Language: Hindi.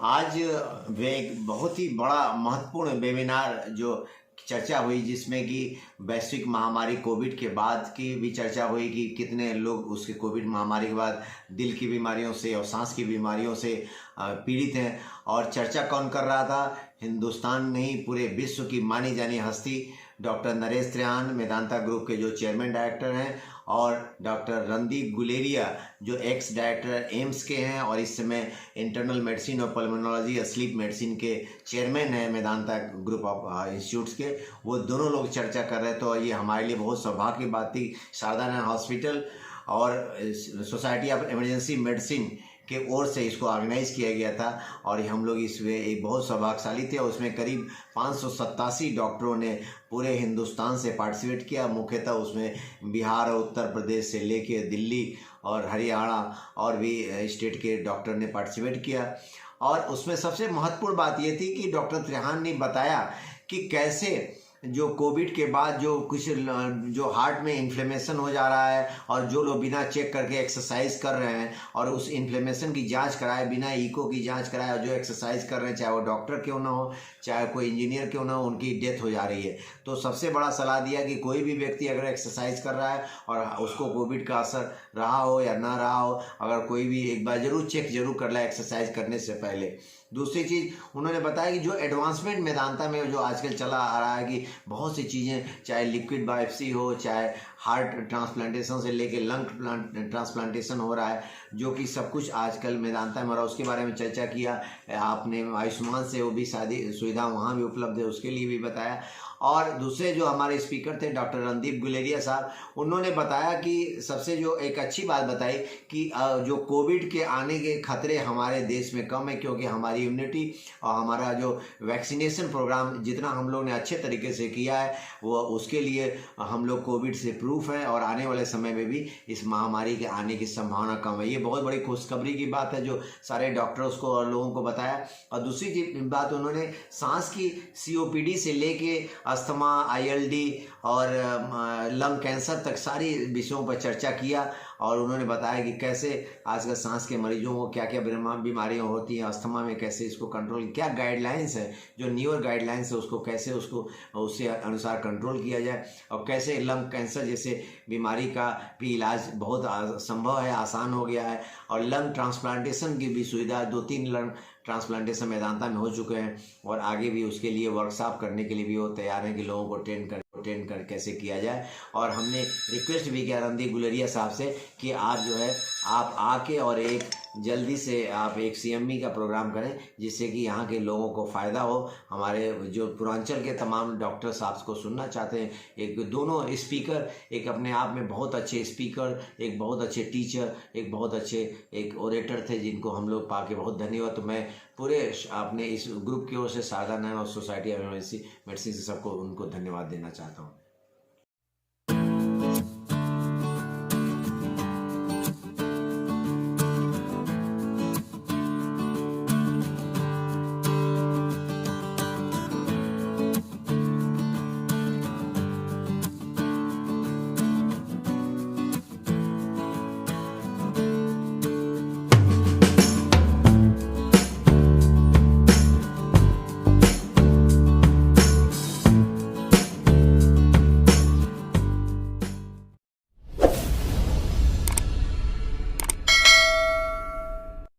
आज वे एक बहुत ही बड़ा महत्वपूर्ण वेबिनार जो चर्चा हुई, जिसमें कि वैश्विक महामारी कोविड के बाद की भी चर्चा हुई कि कितने लोग उसके कोविड महामारी के बाद दिल की बीमारियों से और सांस की बीमारियों से पीड़ित हैं। और चर्चा कौन कर रहा था? हिंदुस्तान नहीं, पूरे विश्व की मानी जानी हस्ती डॉक्टर नरेश त्रियान, मेदांता ग्रुप के जो चेयरमैन डायरेक्टर हैं, और डॉक्टर रणदीप गुलेरिया जो एक्स डायरेक्टर एम्स के हैं और इस समय इंटरनल मेडिसिन और पल्मोनोलॉजी स्लीप मेडिसिन के चेयरमैन हैं मेदांता ग्रुप ऑफ इंस्टीट्यूट्स के। वो दोनों लोग चर्चा कर रहे थे और ये हमारे लिए बहुत सौभाग्य की बात थी। शारदा नयन हॉस्पिटल और सोसाइटी ऑफ इमरजेंसी मेडिसिन के ओर से इसको ऑर्गेनाइज किया गया था और हम लोग इसमें एक बहुत सौभाग्यशाली थे। उसमें करीब 587 डॉक्टरों ने पूरे हिंदुस्तान से पार्टिसिपेट किया। मुख्यतः उसमें बिहार और उत्तर प्रदेश से लेके दिल्ली और हरियाणा और भी स्टेट के डॉक्टर ने पार्टिसिपेट किया। और उसमें सबसे महत्वपूर्ण बात ये थी कि डॉक्टर त्रिहान ने बताया कि कैसे जो कोविड के बाद जो कुछ जो हार्ट में इन्फ्लेमेशन हो जा रहा है और जो लोग बिना चेक करके एक्सरसाइज कर रहे हैं और उस इन्फ्लेमेशन की जांच कराए, बिना ईको की जांच कराए और जो एक्सरसाइज कर रहे हैं, चाहे वो डॉक्टर क्यों ना हो, चाहे कोई इंजीनियर क्यों ना हो, उनकी डेथ हो जा रही है। तो सबसे बड़ा सलाह दिया कि कोई भी व्यक्ति अगर एक्सरसाइज कर रहा है और उसको कोविड का असर रहा हो या ना रहा हो, अगर कोई भी एक बार जरूर चेक जरूर कर ले एक्सरसाइज करने से पहले। दूसरी चीज़ उन्होंने बताया कि जो एडवांसमेंट मेदांता में जो आजकल चला आ रहा है कि बहुत सी चीज़ें, चाहे लिक्विड बायोप्सी हो, चाहे हार्ट ट्रांसप्लांटेशन से लेके लंग ट्रांसप्लांटेशन हो रहा है, जो कि सब कुछ आजकल मेदांता में हो रहा है, उसके बारे में चर्चा किया। आपने आयुष्मान से वो भी शादी सुविधा वहाँ भी उपलब्ध है, उसके लिए भी बताया। और दूसरे जो हमारे स्पीकर थे डॉक्टर रणदीप गुलेरिया साहब, उन्होंने बताया कि सबसे जो एक अच्छी बात बताई कि जो कोविड के आने के खतरे हमारे देश में कम है, क्योंकि हमारी इम्यूनिटी और हमारा जो वैक्सीनेशन प्रोग्राम जितना हम लोग ने अच्छे तरीके से किया है, वो उसके लिए हम लोग कोविड से प्रूफ है और आने वाले समय में भी इस महामारी के आने की संभावना कम है। ये बहुत बड़ी खुशखबरी की बात है जो सारे डॉक्टर्स को और लोगों को बताया। और दूसरी बात, उन्होंने सांस की COPD से लेके अस्थमा, ILD और लंग कैंसर तक सारी विषयों पर चर्चा किया। और उन्होंने बताया कि कैसे आजकल सांस के मरीजों को क्या क्या बीमारियां होती हैं, अस्थमा में कैसे इसको कंट्रोल, क्या गाइडलाइंस है, जो न्यूअर गाइडलाइंस है उसको कैसे उसको उससे अनुसार कंट्रोल किया जाए, और कैसे लंग कैंसर जैसे बीमारी का भी इलाज बहुत संभव है, आसान हो गया है। और लंग ट्रांसप्लांटेशन की भी सुविधा, 2-3 लंग ट्रांसप्लांटेशन मेदांता में हो चुके हैं और आगे भी उसके लिए वर्कशॉप करने के लिए भी वो तैयार हैं कि लोगों को ट्रेन कर कैसे किया जाए। और हमने रिक्वेस्ट भी किया रणदीप गुलेरिया साहब से कि आप जो है आप आके और एक जल्दी से आप एक CME का प्रोग्राम करें, जिससे कि यहाँ के लोगों को फ़ायदा हो। हमारे जो पूर्वांचल के तमाम डॉक्टर साहब को सुनना चाहते हैं। एक दोनों स्पीकर एक अपने आप में बहुत अच्छे स्पीकर, एक बहुत अच्छे टीचर, एक बहुत अच्छे एक ओरेटर थे, जिनको हम लोग पाके बहुत धन्यवाद। तो मैं पूरे अपने इस ग्रुप की ओर से शारदा नयन और सोसाइटी ऑफ इमरजेंसी मेडिसिन से सबको उनको धन्यवाद देना चाहता हूँ।